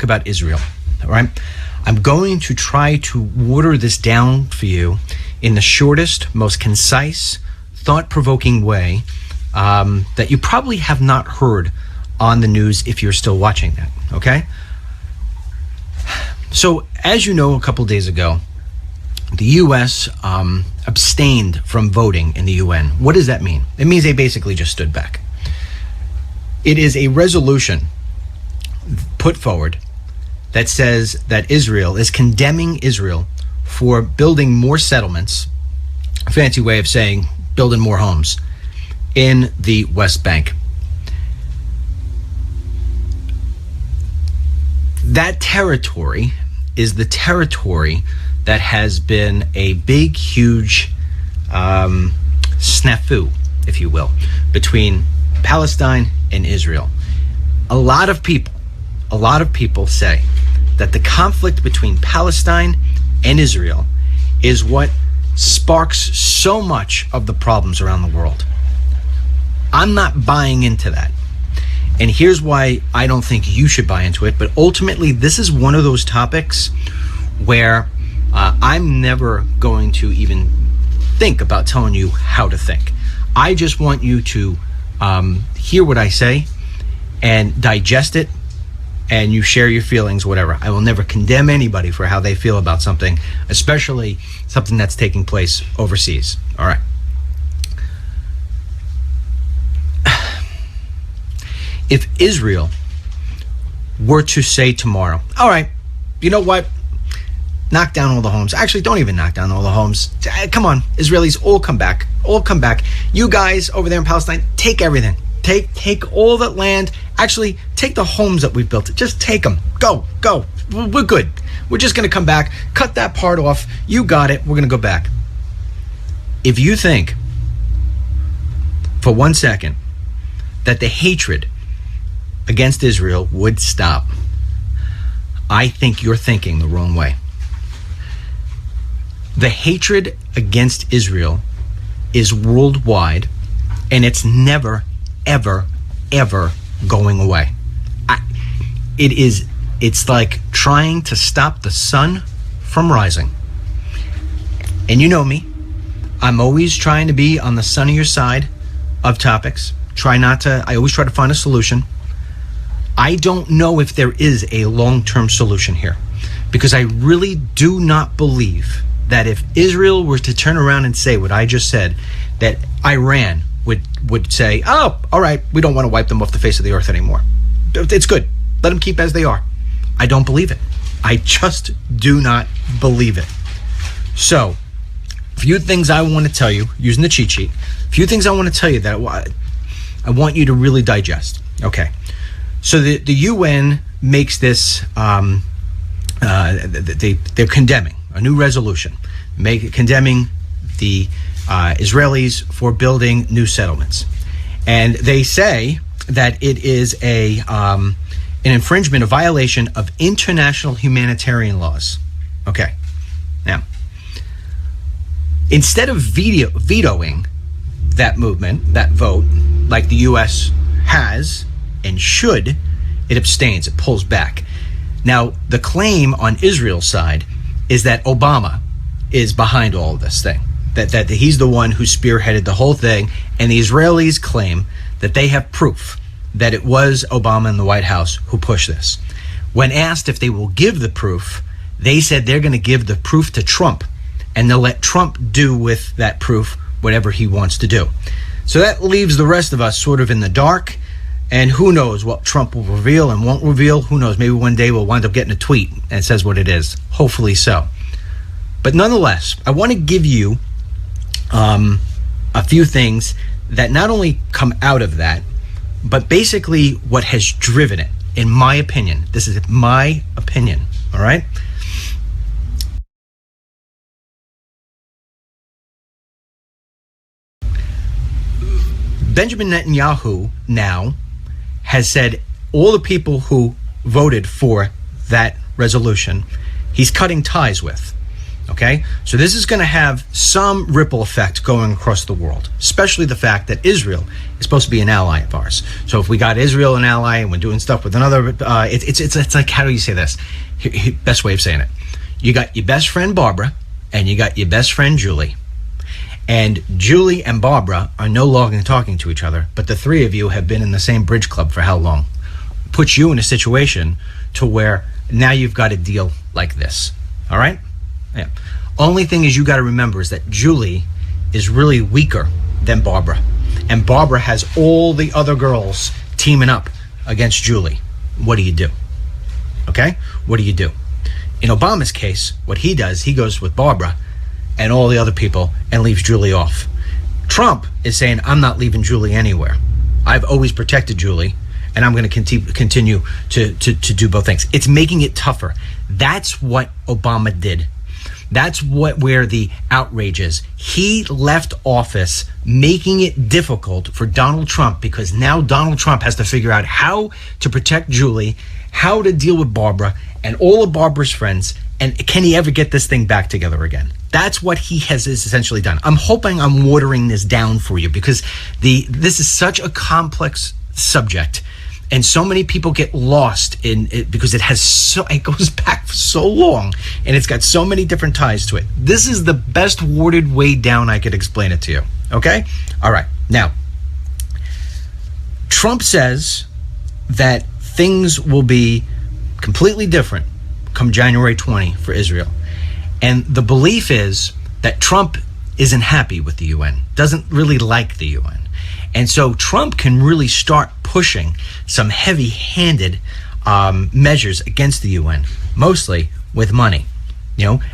about Israel, all right? I'm going to try to water this down for you in the shortest, most concise, thought-provoking way that you probably have not heard on the news if you're still watching that, okay? So, as you know, a couple days ago, the U.S. Abstained from voting in the UN. What does that mean? It means they basically just stood back. It is a resolution put forward that says that Israel is condemning Israel for building more settlements, a fancy way of saying building more homes, in the West Bank. That territory is the territory that has been a big, huge snafu, if you will, between Palestine and Israel. A lot of people say that the conflict between Palestine and Israel is what sparks so much of the problems around the world. I'm not buying into that. And here's why I don't think you should buy into it. But ultimately, this is one of those topics where I'm never going to even think about telling you how to think. I just want you to hear what I say and digest it, and you share your feelings, whatever. I will never condemn anybody for how they feel about something, especially something that's taking place overseas. All right. If Israel were to say tomorrow, all right, you know what? Knock down all the homes. Actually, don't even knock down all the homes. Come on, Israelis, all come back. All come back. You guys over there in Palestine, take everything. Take all that land. Actually, take the homes that we've built. Just take them. Go. We're good. We're just going to come back. Cut that part off. You got it. We're going to go back. If you think for 1 second that the hatred against Israel would stop, I think you're thinking the wrong way. The hatred against Israel is worldwide, and it's never, ever, ever going away. It's like trying to stop the sun from rising. And you know me, I'm always trying to be on the sunnier side of topics. I always try to find a solution. I don't know if there is a long-term solution here, because I really do not believe that if Israel were to turn around and say what I just said, that Iran would say, oh, all right, we don't want to wipe them off the face of the earth anymore. It's good. Let them keep as they are. I don't believe it. I just do not believe it. So, a few things I want to tell you, using the cheat sheet, a few things I want to tell you that I want you to really digest. Okay. So the UN makes this, they're condemning a new resolution, condemning the Israelis for building new settlements. And they say that it is an infringement, a violation of international humanitarian laws. Okay. Now, instead of vetoing that movement, that vote, like the U.S. has and should, it abstains, it pulls back. Now, the claim on Israel's side is that Obama is behind all of this thing, that he's the one who spearheaded the whole thing, and the Israelis claim that they have proof that it was Obama in the White House who pushed this. When asked if they will give the proof, they said they're going to give the proof to Trump, and they'll let Trump do with that proof whatever he wants to do. So that leaves the rest of us sort of in the dark, and who knows what Trump will reveal and won't reveal. Who knows? Maybe one day we'll wind up getting a tweet and it says what it is. Hopefully so. But nonetheless, I want to give you a few things that not only come out of that, but basically what has driven it, in my opinion. This is my opinion, all right? Benjamin Netanyahu now has said all the people who voted for that resolution, he's cutting ties with. Okay, so this is going to have some ripple effect going across the world, especially the fact that Israel is supposed to be an ally of ours. So if we got Israel an ally and we're doing stuff with another, it's like, how do you say this? Best way of saying it. You got your best friend Barbara and you got your best friend Julie. And Julie and Barbara are no longer talking to each other, but the three of you have been in the same bridge club for how long? Puts you in a situation to where now you've got a deal like this. All right? Yeah. Only thing is you got to remember is that Julie is really weaker than Barbara. And Barbara has all the other girls teaming up against Julie. What do you do? Okay? What do you do? In Obama's case, what he does, he goes with Barbara and all the other people and leaves Julie off. Trump is saying, I'm not leaving Julie anywhere. I've always protected Julie, and I'm going to continue to do both things. It's making it tougher. That's what Obama did. That's where the outrage is. He left office making it difficult for Donald Trump, because now Donald Trump has to figure out how to protect Julie, how to deal with Barbara and all of Barbara's friends, and can he ever get this thing back together again? That's what he has essentially done. I'm hoping I'm watering this down for you, because this is such a complex subject. And so many people get lost in it because it goes back so long and it's got so many different ties to it. This is the best worded way down I could explain it to you. Okay? All right. Now, Trump says that things will be completely different come January 20 for Israel. And the belief is that Trump isn't happy with the UN, doesn't really like the UN. And so Trump can really start pushing some heavy-handed measures against the UN, mostly with money.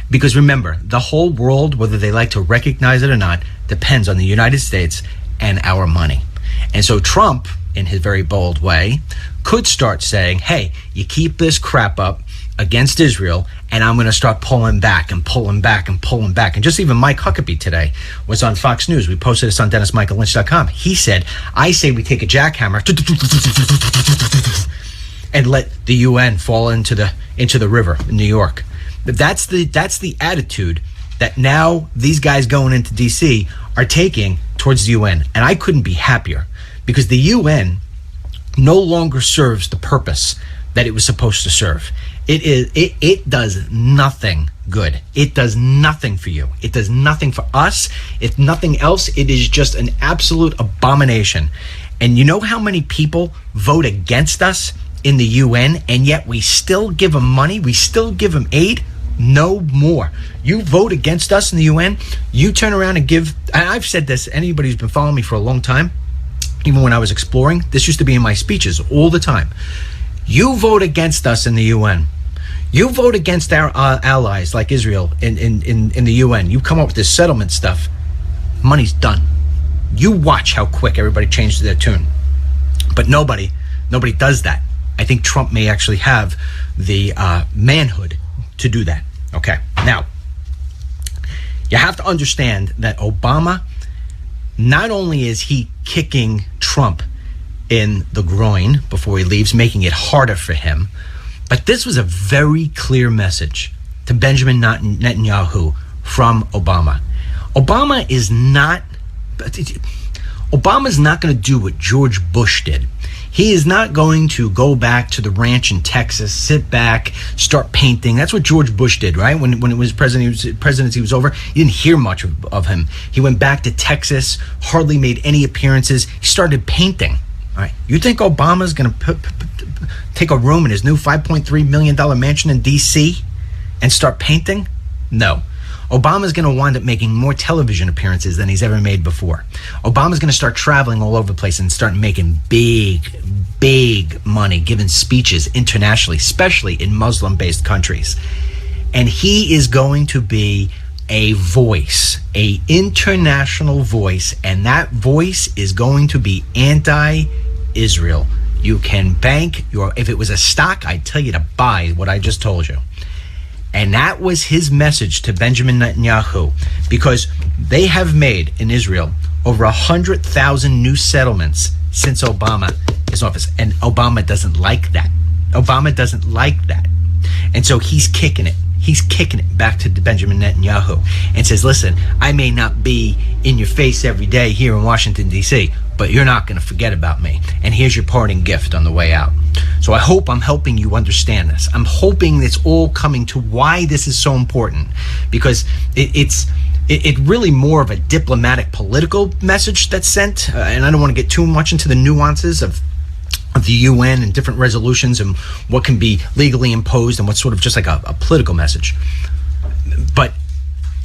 Because remember, the whole world, whether they like to recognize it or not, depends on the United States and our money. And so Trump, in his very bold way, could start saying, hey, you keep this crap up against Israel, and I'm going to start pulling back and pulling back and pulling back. And just even Mike Huckabee today was on Fox News. We posted this on DennisMichaelLynch.com. He said, I say we take a jackhammer and let the UN fall into the river in New York. That's the attitude that now these guys going into DC are taking towards the UN. And I couldn't be happier, because the UN no longer serves the purpose that it was supposed to serve. It does nothing good. It does nothing for you. It does nothing for us. If nothing else, it is just an absolute abomination. And you know how many people vote against us in the UN, and yet we still give them money? We still give them aid? No more. You vote against us in the UN, you turn around and give, and I've said this, anybody who's been following me for a long time, even when I was exploring, this used to be in my speeches all the time. You vote against us in the UN. You vote against our allies like Israel in the UN. You come up with this settlement stuff. Money's done. You watch how quick everybody changes their tune. But nobody does that. I think Trump may actually have the manhood to do that. Okay. Now, you have to understand that Obama, not only is he kicking Trump in the groin before he leaves, making it harder for him, but this was a very clear message to Benjamin Netanyahu from Obama. Obama's not going to do what George Bush did. He is not going to go back to the ranch in Texas, sit back, start painting. That's what George Bush did, right? When it was presidency was over, you didn't hear much of him. He went back to Texas, hardly made any appearances. He started painting. All right. You think Obama's going to take a room in his new $5.3 million mansion in D.C. and start painting? No. Obama's going to wind up making more television appearances than he's ever made before. Obama's going to start traveling all over the place and start making big money, giving speeches internationally, especially in Muslim-based countries. And he is going to be a voice, a international voice, and that voice is going to be anti-Israel. You can bank if it was a stock, I'd tell you to buy what I just told you. And that was his message to Benjamin Netanyahu, because they have made in Israel over 100,000 new settlements since Obama is in office. And Obama doesn't like that. Obama doesn't like that. And so he's kicking it. He's kicking it back to Benjamin Netanyahu and says, listen, I may not be in your face every day here in Washington, D.C., but you're not going to forget about me. And here's your parting gift on the way out. So I hope I'm helping you understand this. I'm hoping it's all coming to why this is so important, because it's really more of a diplomatic, political message that's sent. And I don't want to get too much into the nuances of the UN and different resolutions and what can be legally imposed and what's sort of just like a political message. But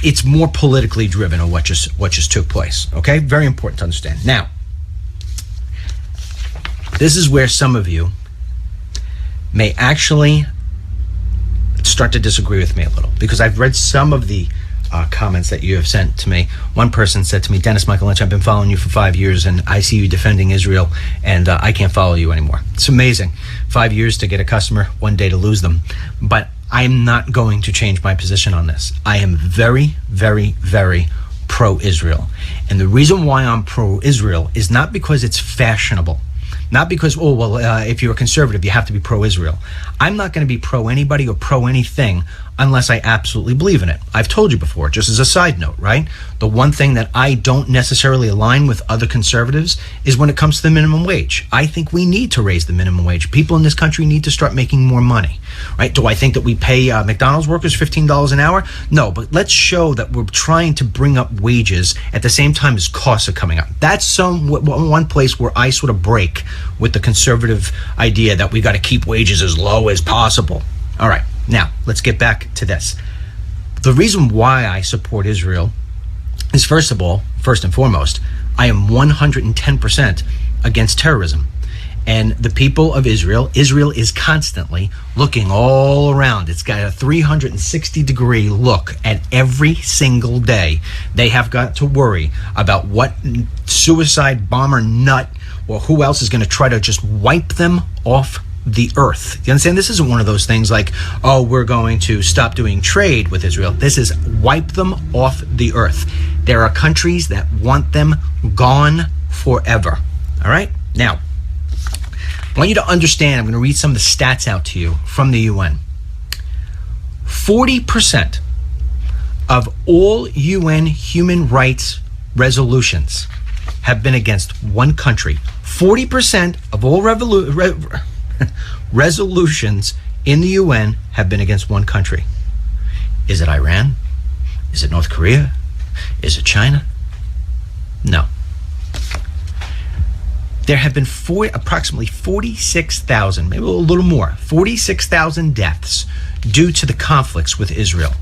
it's more politically driven on what just took place. Okay, very important to understand. Now, this is where some of you may actually start to disagree with me a little, because I've read some of the comments that you have sent to me. One person said to me, Dennis Michael Lynch, I've been following you for 5 years and I see you defending Israel and I can't follow you anymore. It's amazing. 5 years to get a customer, 1 day to lose them. But I'm not going to change my position on this. I am very, very, very pro-Israel. And the reason why I'm pro-Israel is not because it's fashionable. Not because, if you're a conservative, you have to be pro-Israel. I'm not going to be pro-anybody or pro-anything unless I absolutely believe in it. I've told you before, just as a side note, right? The one thing that I don't necessarily align with other conservatives is when it comes to the minimum wage. I think we need to raise the minimum wage. People in this country need to start making more money, right? Do I think that we pay McDonald's workers $15 an hour? No, but let's show that we're trying to bring up wages at the same time as costs are coming up. That's one place where I sort of break with the conservative idea that we got to keep wages as low as possible. All right, now let's get back to this. The reason why I support Israel is, first and foremost, I am 110% against terrorism. And the people of Israel is constantly looking all around. It's got a 360-degree look at every single day. They have got to worry about what suicide bomber nut or who else is going to try to just wipe them off the earth. You understand? This isn't one of those things like, oh, we're going to stop doing trade with Israel. This is wipe them off the earth. There are countries that want them gone forever. All right? Now, I want you to understand, I'm going to read some of the stats out to you from the UN. 40% of all UN human rights resolutions have been against one country. 40% of all resolutions in the UN have been against one country. Is it Iran? Is it North Korea? Is it China? No. There have been approximately 46,000, maybe a little more, 46,000 deaths due to the conflicts with Israel.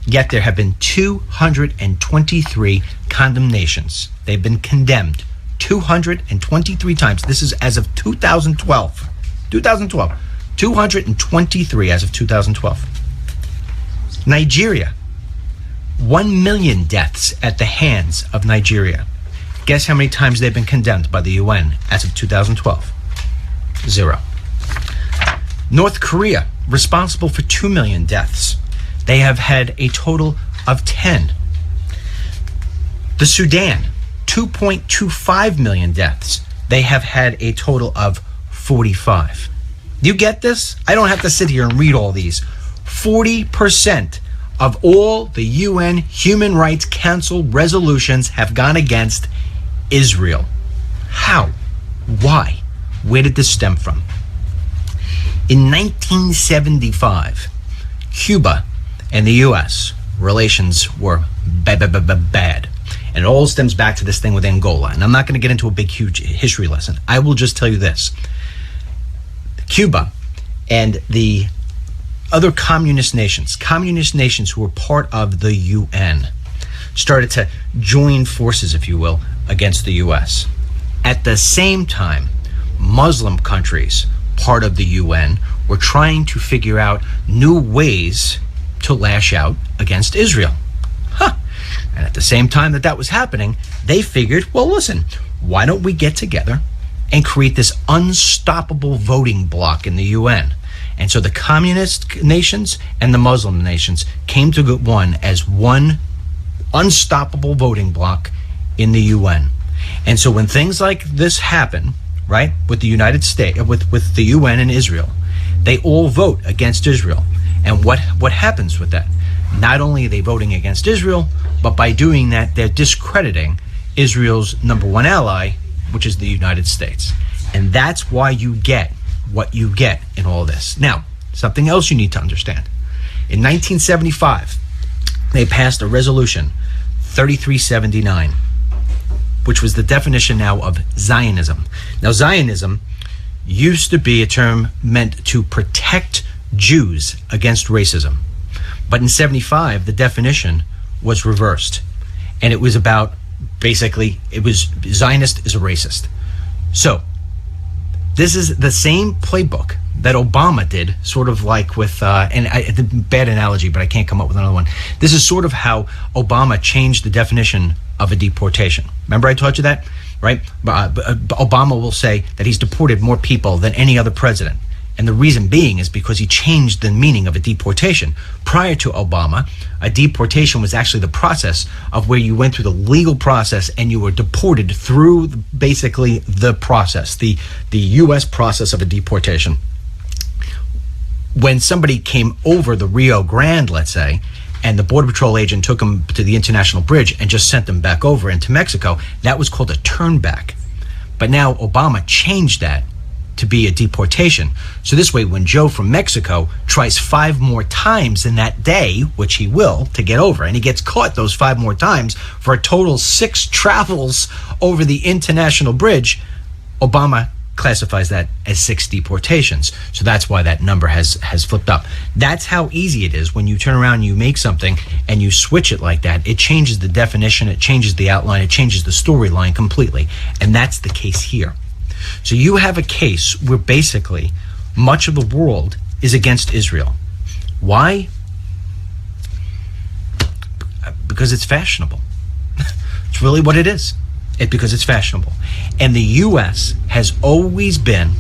Yet there have been 223 condemnations. They've been condemned 223 times. This is as of 2012. 223 as of 2012. Nigeria. 1 million deaths at the hands of Nigeria. Guess how many times they've been condemned by the UN as of 2012? 0. North Korea, responsible for 2 million deaths. They have had a total of 10. The Sudan, 2.25 million deaths. They have had a total of 45. Do you get this? I don't have to sit here and read all these. 40% of all the UN Human Rights Council resolutions have gone against Israel. How? Why? Where did this stem from? In 1975, Cuba and the U.S. relations were bad. And it all stems back to this thing with Angola. And I'm not going to get into a big, huge history lesson. I will just tell you this. Cuba and the other communist nations who were part of the UN, started to join forces, if you will, against the U.S. At the same time, Muslim countries, part of the UN, were trying to figure out new ways to lash out against Israel. And at the same time that was happening, they figured, well, listen, why don't we get together and create this unstoppable voting bloc in the UN? And so the communist nations and the Muslim nations came to one as one unstoppable voting bloc in the UN. And so when things like this happen, right, with the United States, with the UN and Israel, they all vote against Israel. And what happens with that? Not only are they voting against Israel, but by doing that, they're discrediting Israel's number one ally, which is the United States. And that's why you get what you get in all this. Now, something else you need to understand. In 1975, they passed a resolution, 3379, which was the definition now of Zionism. Now, Zionism used to be a term meant to protect Jews against racism. But in 75, the definition was reversed. And it was about, basically, it was Zionist is a racist. So, this is the same playbook that Obama did, sort of like with, bad analogy, but I can't come up with another one. This is sort of how Obama changed the definition of a deportation. Remember I taught you that, right? Obama will say that he's deported more people than any other president. And the reason being is because he changed the meaning of a deportation. Prior to Obama, a deportation was actually the process of where you went through the legal process and you were deported through basically the process, the U.S. process of a deportation. When somebody came over the Rio Grande, let's say, and the Border Patrol agent took them to the international bridge and just sent them back over into Mexico, that was called a turnback. But now Obama changed that to be a deportation. So this way, when Joe from Mexico tries 5 more times in that day, which he will, to get over, and he gets caught those 5 more times for a total 6 travels over the international bridge, Obama classifies that as 6 deportations. So that's why that number has flipped up. That's how easy it is when you turn around and you make something and you switch it like that. It changes the definition, it changes the outline, it changes the storyline completely. And that's the case here. So you have a case where basically much of the world is against Israel. Why? Because it's fashionable. It's really what it is. Because it's fashionable. And the U.S. has always been,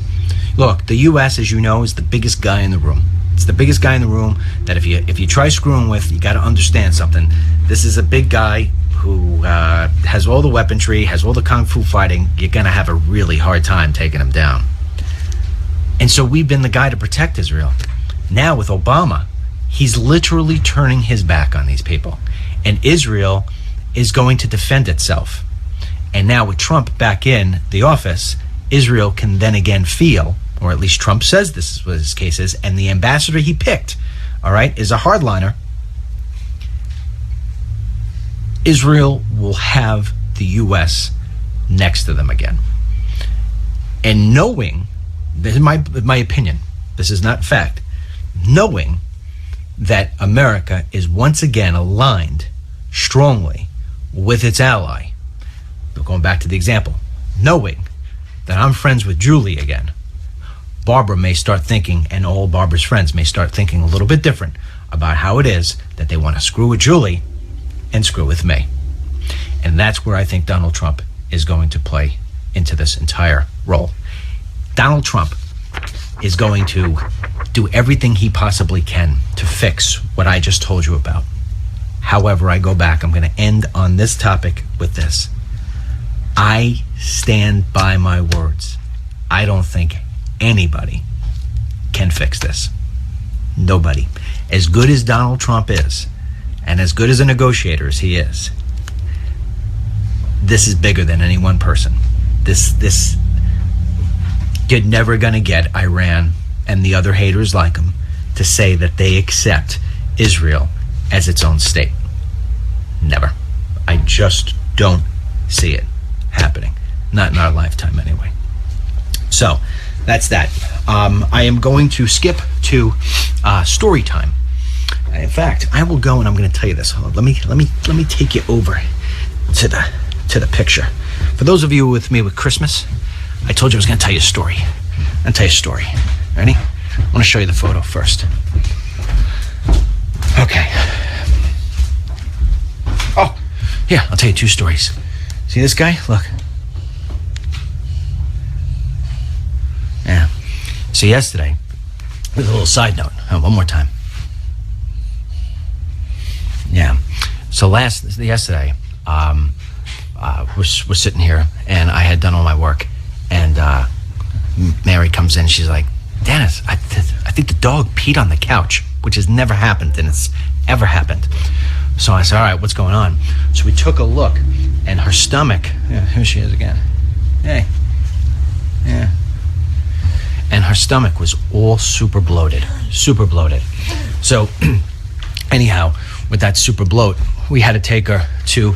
look, the U.S., as you know, is the biggest guy in the room. It's the biggest guy in the room that if you try screwing with, you got to understand something. This is a big guy who has all the weaponry, has all the kung fu fighting. You're going to have a really hard time taking him down. And so we've been the guy to protect Israel. Now with Obama, he's literally turning his back on these people. And Israel is going to defend itself. And now with Trump back in the office, Israel can then again feel, or at least Trump says this is what his case is, and the ambassador he picked, all right, is a hardliner. Israel will have the U.S. next to them again. And knowing, this is my opinion, this is not fact, knowing that America is once again aligned strongly with its ally, going back to the example, knowing that I'm friends with Julie again, Barbara may start thinking, and all Barbara's friends may start thinking a little bit different about how it is that they want to screw with Julie and screw with me. And that's where I think Donald Trump is going to play into this entire role. Donald Trump is going to do everything he possibly can to fix what I just told you about. However, I go back, I'm going to end on this topic with this. I stand by my words. I don't think anybody can fix this. Nobody. As good as Donald Trump is, and as good as a negotiator as he is, this is bigger than any one person. This you're never going to get Iran and the other haters like them to say that they accept Israel as its own state. Never. I just don't see it happening. Not in our lifetime anyway. So that's that. I am going to skip to story time. In fact, I will go and I'm going to tell you this. Hold on, let me take you over to the picture. For those of you with me with Christmas, I told you I was going to tell you a story. I'm going to tell you a story. Ready? I want to show you the photo first. Okay. Oh, yeah, I'll tell you 2 stories. See this guy? Look. Yeah. So yesterday, with a little side note. One more time. Yeah. So yesterday, we're sitting here, and I had done all my work, and Mary comes in. She's like, "Dennis, I think the dog peed on the couch." which has never happened, and it's ever happened. So I said, all right, what's going on? So we took a look, and her stomach, yeah, here she is again. Hey, yeah. And her stomach was all super bloated. So anyhow, with that super bloat, we had to take her to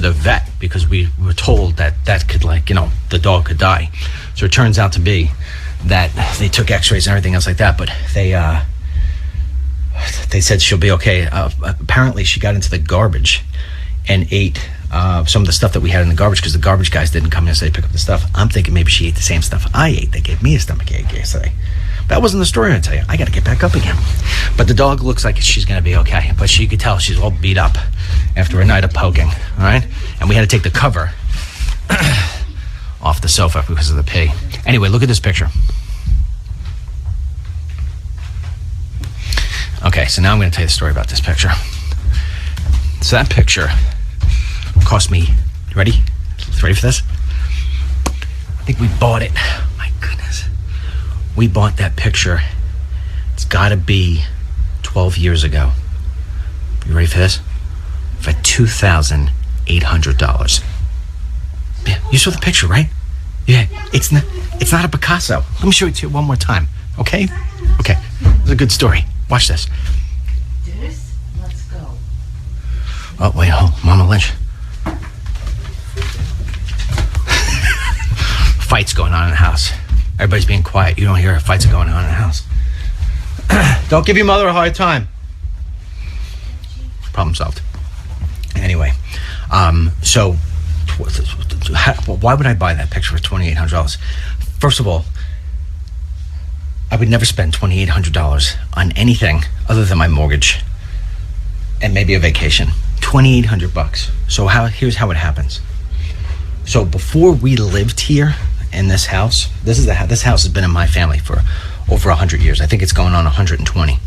the vet, because we were told that could, like, you know, the dog could die. So it turns out to be that they took x-rays and everything else like that, but they said she'll be okay. Apparently she got into the garbage and ate some of the stuff that we had in the garbage, because the garbage guys didn't come yesterday to pick up the stuff. I'm thinking maybe she ate the same stuff I ate. They gave me a stomachache yesterday. That wasn't the story, I tell you. I got to get back up again. But the dog looks like she's going to be okay. But she could tell she's all beat up after a night of poking, all right? And we had to take the cover off the sofa because of the pee. Anyway, look at this picture. Okay, so now I'm going to tell you the story about this picture. So that picture cost me, you ready? Ready for this? I think we bought it. My goodness. We bought that picture. It's got to be 12 years ago. You ready for this? For $2,800. Yeah, you saw the picture, right? Yeah, it's not a Picasso. Let me show it to you one more time, okay? Okay, it's a good story. Watch this. Let's go. Oh, wait, Mama Lynch. Fights going on in the house. Everybody's being quiet. You don't hear fights going on in the house. Don't give your mother a hard time. Problem solved. Anyway, so why would I buy that picture for $2,800? First of all, I would never spend $2,800 on anything other than my mortgage and maybe a vacation. $2,800. So here's how it happens. So before we lived here in this house, this house has been in my family for over 100 years. I think it's going on 120,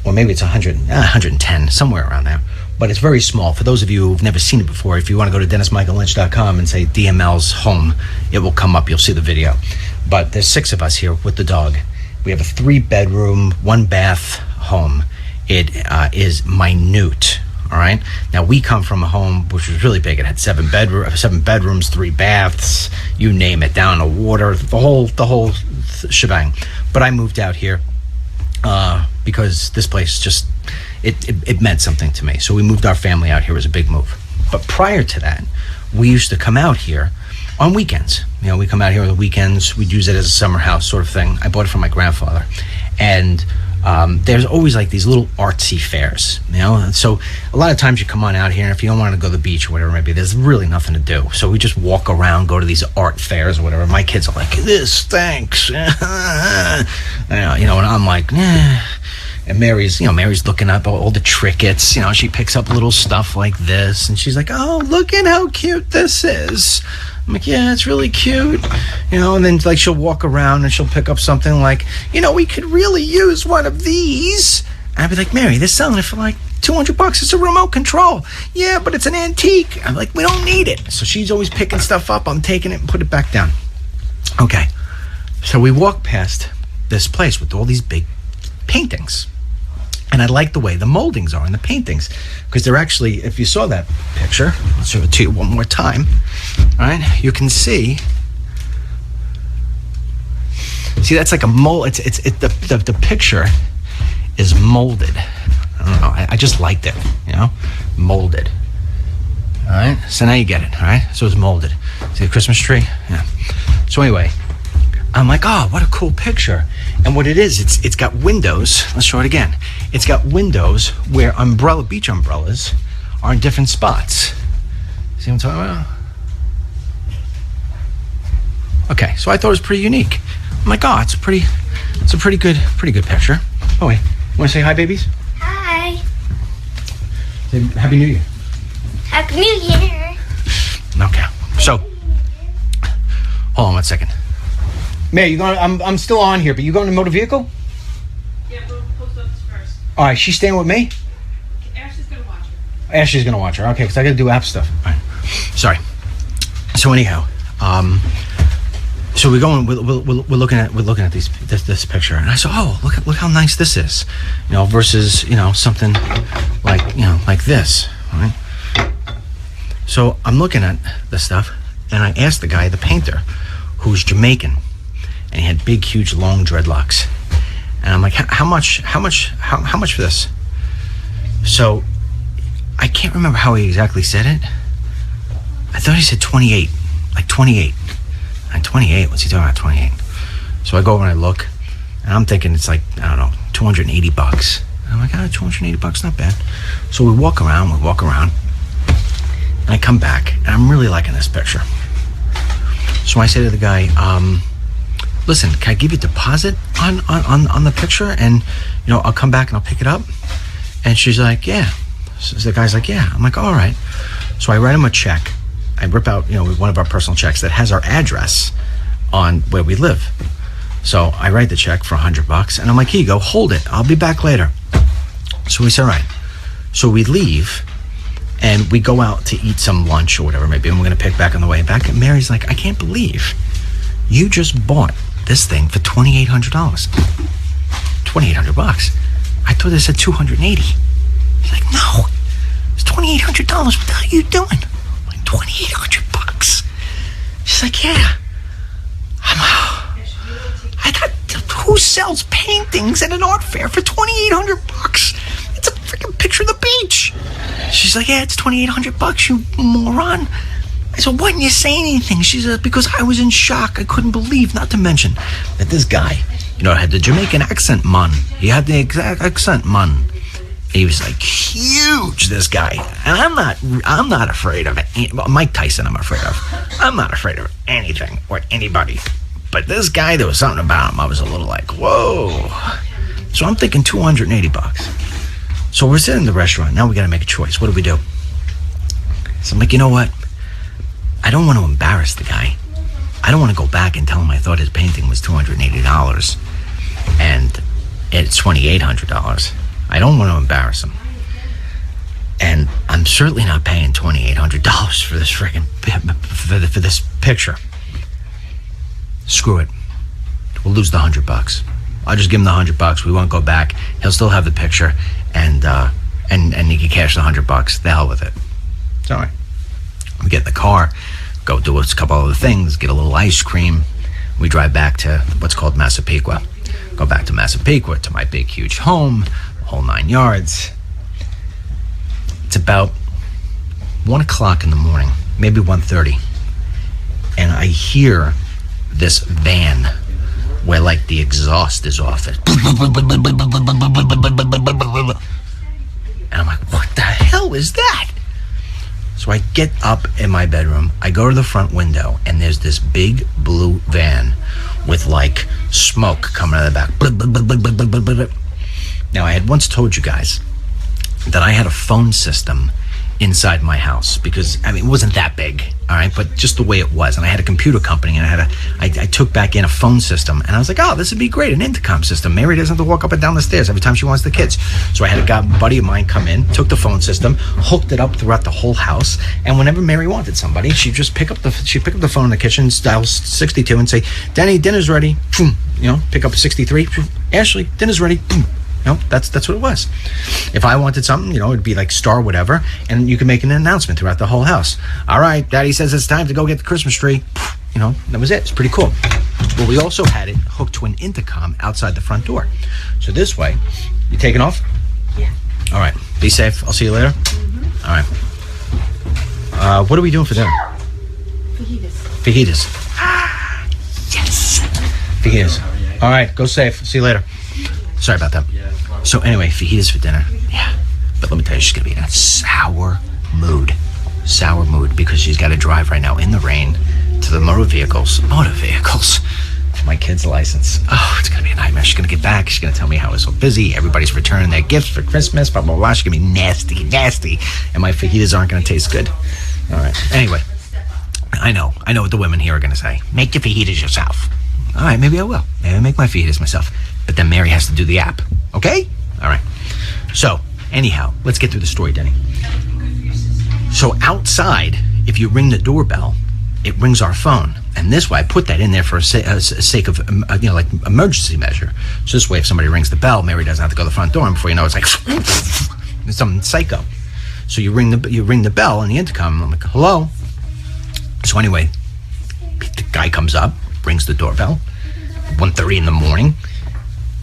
or maybe it's 110, somewhere around there. But it's very small. For those of you who've never seen it before, if you want to go to DennisMichaelLynch.com and say DML's home, it will come up. You'll see the video. But there's 6 of us here with the dog. We have a 3-bedroom, 1-bath home. It is minute. All right. Now we come from a home which was really big. It had 7 bedrooms, 3 baths, you name it, down to water, the whole shebang. But I moved out here because this place just it meant something to me. So we moved our family out here. It was a big move. But prior to that, we used to come out here on weekends. You know, we come out here on the weekends. We'd use it as a summer house sort of thing. I bought it from my grandfather, and there's always like these little artsy fairs, you know. And so a lot of times you come on out here, and if you don't want to go to the beach or whatever it might be, there's really nothing to do. So we just walk around, go to these art fairs or whatever. My kids are like, "This stinks," you know, and I'm like, "Eh." And Mary's looking up all the trinkets. You know, she picks up little stuff like this, and she's like, "Oh, look at how cute this is." I'm like, "Yeah, it's really cute," you know. And then like she'll walk around and she'll pick up something like, "You know, we could really use one of these." And I'd be like, "Mary, they're selling it for like $200. It's a remote control." "Yeah, but it's an antique." I'm like, "We don't need it." So she's always picking stuff up. I'm taking it and put it back down. Okay, so we walk past this place with all these big paintings. And I like the way the moldings are in the paintings, because they're actually, if you saw that picture, I'll show it to you one more time. All right, you can see that's like a mold. The picture is molded. I don't know. I just liked it, you know, molded. All right, so now you get it. All right, so it's molded. See the Christmas tree? Yeah. So anyway, I'm like, oh, what a cool picture. And what it is, it's got windows. Let's show it again. It's got windows where beach umbrellas are in different spots. See what I'm talking about? Okay, so I thought it was pretty unique. I'm like, oh, it's a pretty good picture. Oh wait, you want to say hi, babies? Hi. Say Happy New Year. Happy New Year. Okay, so hold on one second. Mary, you going? I'm still on here, but you going to motor vehicle? Yeah, we'll post office first. All right, she's staying with me. Ashley's gonna watch her. Ashley's gonna watch her. Okay, because I gotta do app stuff. All right. Sorry. So anyhow, So we go and we're looking at this picture, and I said, oh, look how nice this is, versus something like this, right? So I'm looking at this stuff, and I asked the guy, the painter, who's Jamaican, and he had big, huge, long dreadlocks, and I'm like, how much for this? So I can't remember how he exactly said it. I thought he said 28, like 28. And 28, what's he talking about, 28? So I go over and I look, and I'm thinking it's like, I don't know, $280. And I'm like, $280, not bad. So we walk around, and I come back, and I'm really liking this picture. So I say to the guy, listen, can I give you a deposit on the picture? And, I'll come back and I'll pick it up. And she's like, yeah. So the guy's like, yeah. I'm like, all right. So I write him a check. I rip out, one of our personal checks that has our address on where we live. So I write the check for $100, and I'm like, here you go, hold it. I'll be back later. So we say, all right. So we leave, and we go out to eat some lunch or whatever maybe, and we're going to pick back on the way back. And Mary's like, I can't believe you just bought this thing for $2,800. $2,800. I thought they said $280. He's like, no, it's $2,800. What the hell are you doing? $2,800. She's like, yeah. I thought, who sells paintings at an art fair for $2,800? It's a freaking picture of the beach. She's like, yeah, it's $2,800, you moron. I said, why didn't you say anything? She said, because I was in shock. I couldn't believe, not to mention that this guy, had the Jamaican accent, man. He had the exact accent, man. He was like huge, this guy. And I'm not afraid of it. Mike Tyson I'm afraid of. I'm not afraid of anything or anybody. But this guy, there was something about him. I was a little like, whoa. So I'm thinking $280. So we're sitting in the restaurant. Now we got to make a choice. What do we do? So I'm like, you know what? I don't want to embarrass the guy. I don't want to go back and tell him I thought his painting was $280 and it's $2,800. I don't want to embarrass him. And I'm certainly not paying $2,800 for this freaking for this picture. Screw it. We'll lose the $100. I'll just give him the $100. We won't go back. He'll still have the picture, and he can cash the $100. The hell with it. It's all right. We get in the car, go do a couple other things, get a little ice cream. We drive back to what's called Massapequa. Go back to Massapequa, to my big, huge home, the whole 9 yards. It's about 1 o'clock in the morning, maybe 1:30, and I hear this van where like the exhaust is off it. And I'm like, what the hell is that? So I get up in my bedroom, I go to the front window, and there's this big blue van with like smoke coming out of the back. Now, I had once told you guys that I had a phone system inside my house because, it wasn't that big, all right, but just the way it was. And I had a computer company, and I took back in a phone system, and I was like, oh, this would be great, an intercom system. Mary doesn't have to walk up and down the stairs every time she wants the kids. So I had a buddy of mine come in, took the phone system, hooked it up throughout the whole house, and whenever Mary wanted somebody, she'd just pick up the phone in the kitchen, dial 62, and say, Denny, dinner's ready. Pick up 63. Ashley, dinner's ready. That's what it was. If I wanted something, it'd be like star whatever, and you could make an announcement throughout the whole house. All right, Daddy says it's time to go get the Christmas tree. That was it. It's pretty cool. But we also had it hooked to an intercom outside the front door. So this way, you taking off? Yeah. All right. Be safe. I'll see you later. Mm-hmm. All right. What are we doing for dinner? Fajitas. Yes. Fajitas. All right. Go safe. See you later. Sorry about that. So anyway, fajitas for dinner. Yeah. But let me tell you, she's going to be in a sour mood. Sour mood because she's got to drive right now in the rain to the motor vehicles. To my kid's license. Oh, it's going to be a nightmare. She's going to get back. She's going to tell me how it's so busy. Everybody's returning their gifts for Christmas. Blah, blah, blah. She's going to be nasty. And my fajitas aren't going to taste good. All right. Anyway, I know what the women here are going to say. Make your fajitas yourself. All right, maybe I will. Maybe I'll make my fajitas myself. But then Mary has to do the app. Okay? All right. So, anyhow, let's get through the story, Denny. So outside, if you ring the doorbell, it rings our phone. And this way, I put that in there for a sake of, like emergency measure. So this way, if somebody rings the bell, Mary doesn't have to go to the front door, and before you know, it's like some psycho. So you ring the bell on the intercom. I'm like, hello. So anyway, the guy comes up, rings the doorbell, 1:30 in the morning,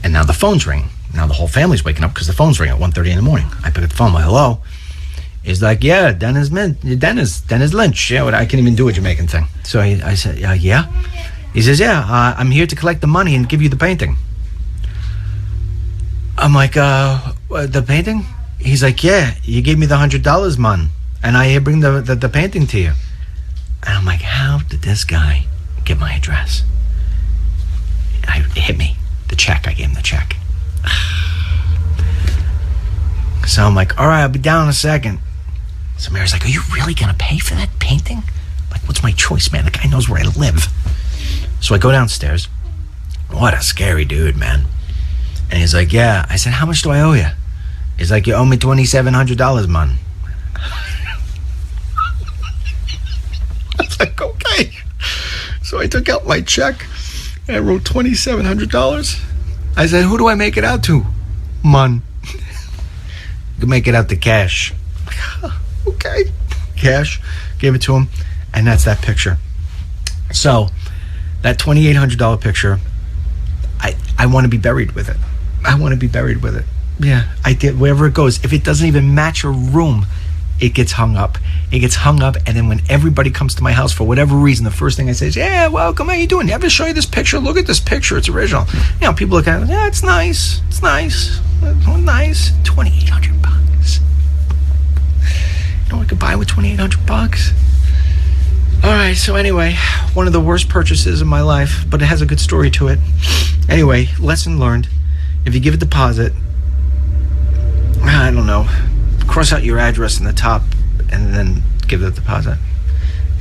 and now the phone's ringing. Now the whole family's waking up because the phone's ringing at 1:30 in the morning. I pick up the phone, I'm like, hello. He's like, yeah, Dennis Lynch. Yeah, I can't even do a Jamaican thing. So I said, yeah. He says, yeah, I'm here to collect the money and give you the painting. I'm like, the painting? He's like, yeah, you gave me the $100, man, and I bring the painting to you. And I'm like, how did this guy get my address? It hit me. The check, I gave him the check. So I'm like, all right, I'll be down in a second. So Mary's like, are you really going to pay for that painting? Like, what's my choice, man? The guy knows where I live. So I go downstairs. What a scary dude, man. And he's like, yeah. I said, how much do I owe you? He's like, you owe me $2,700, man. I was like, okay. So I took out my check and I wrote $2,700. I said, who do I make it out to? Man. You can make it out to cash. Okay. Cash. Gave it to him. And that's that picture. So that $2,800 picture, I want to be buried with it. I want to be buried with it. Yeah, I did. Wherever it goes, if it doesn't even match a room, it gets hung up. It gets hung up, and then when everybody comes to my house for whatever reason, the first thing I say is, yeah, welcome, how you doing? Ever show you this picture? Look at this picture. It's original. You know, people look at it, yeah, it's nice. It's nice. Nice. $2,800. You know what I could buy with $2,800? All right, so anyway, one of the worst purchases of my life, but it has a good story to it. Anyway, lesson learned. If you give a deposit, I don't know, cross out your address in the top and then give the deposit.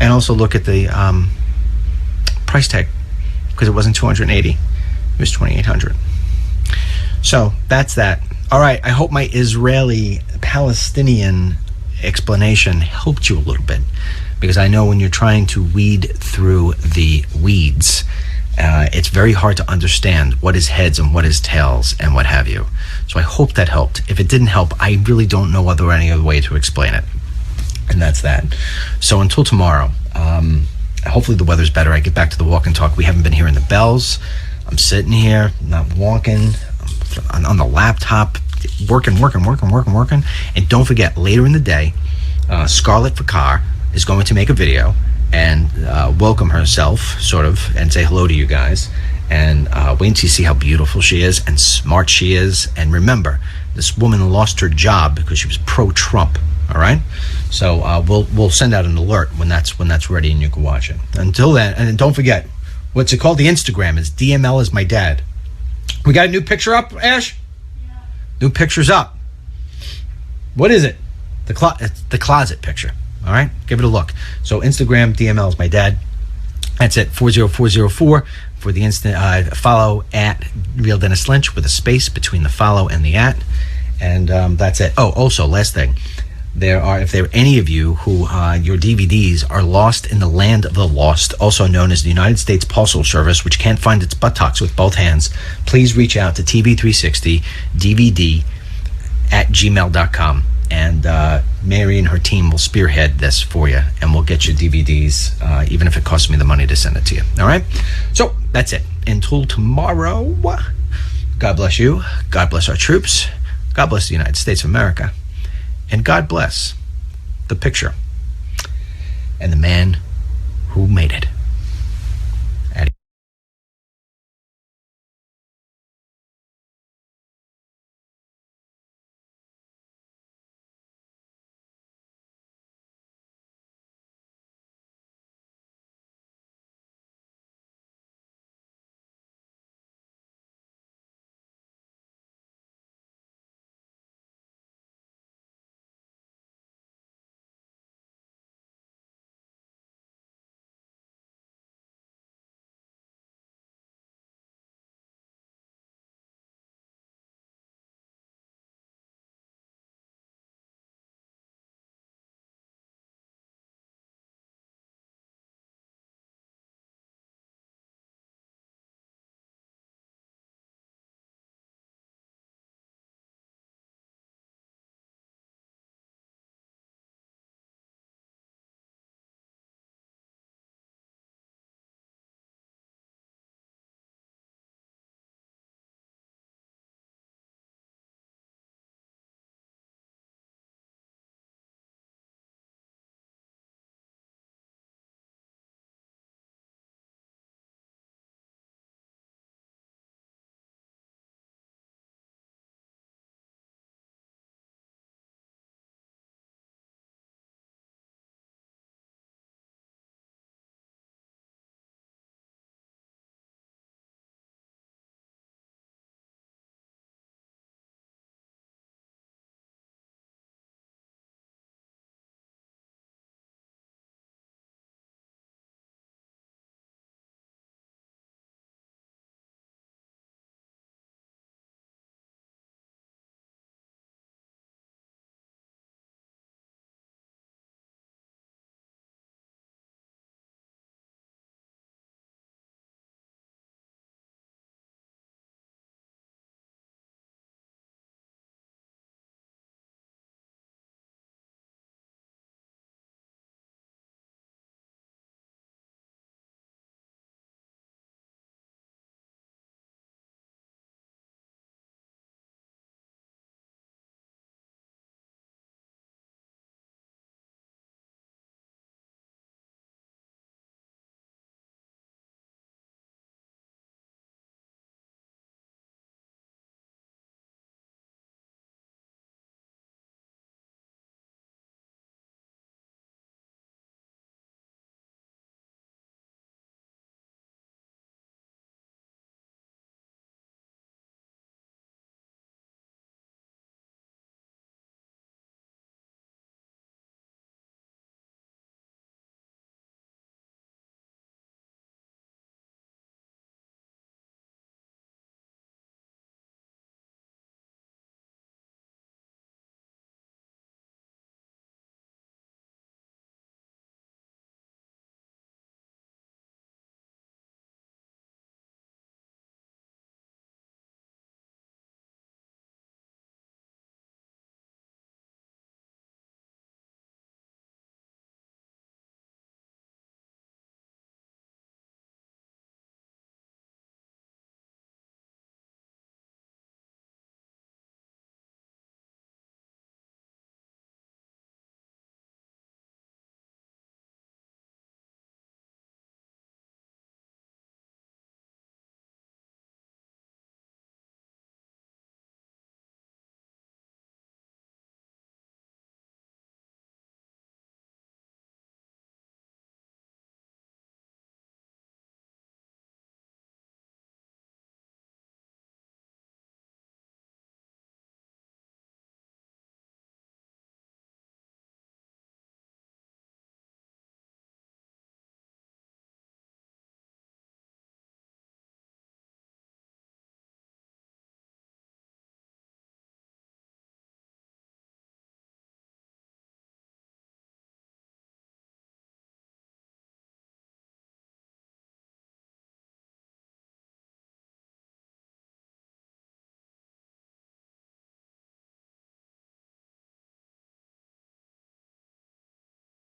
And also look at the price tag, because it wasn't $280, it was $2,800. So that's that. All right, I hope my Israeli-Palestinian explanation helped you a little bit, because I know when you're trying to weed through the weeds, it's very hard to understand what is heads and what is tails and what have you. So I hope that helped. If it didn't help, I really don't know any other way to explain it. And that's that. So until tomorrow, hopefully the weather's better. I get back to the walk and talk. We haven't been hearing the bells. I'm sitting here, not walking, on the laptop, working. And don't forget, later in the day, Scarlett Fakar is going to make a video and welcome herself, sort of, and say hello to you guys. And wait until you see how beautiful she is and smart she is. And remember, this woman lost her job because she was pro-Trump. All right, so we'll send out an alert when that's ready, and you can watch it. Until then, and don't forget, what's it called? The Instagram is DML is my dad. We got a new picture up, Ash? Yeah. New picture's up. What is it? It's the closet picture. All right, give it a look. So Instagram, DML is my dad. That's it, 40404 for the instant. Follow at Real Dennis Lynch with a space between the follow and the at. And that's it. Oh, also, last thing. If there are any of you who your DVDs are lost in the land of the lost, also known as the United States Postal Service, which can't find its buttocks with both hands, please reach out to TV360DVD@gmail.com. And Mary and her team will spearhead this for you, and we'll get you DVDs, even if it costs me the money to send it to you. All right? So that's it. Until tomorrow, God bless you. God bless our troops. God bless the United States of America. And God bless the picture and the man who made it.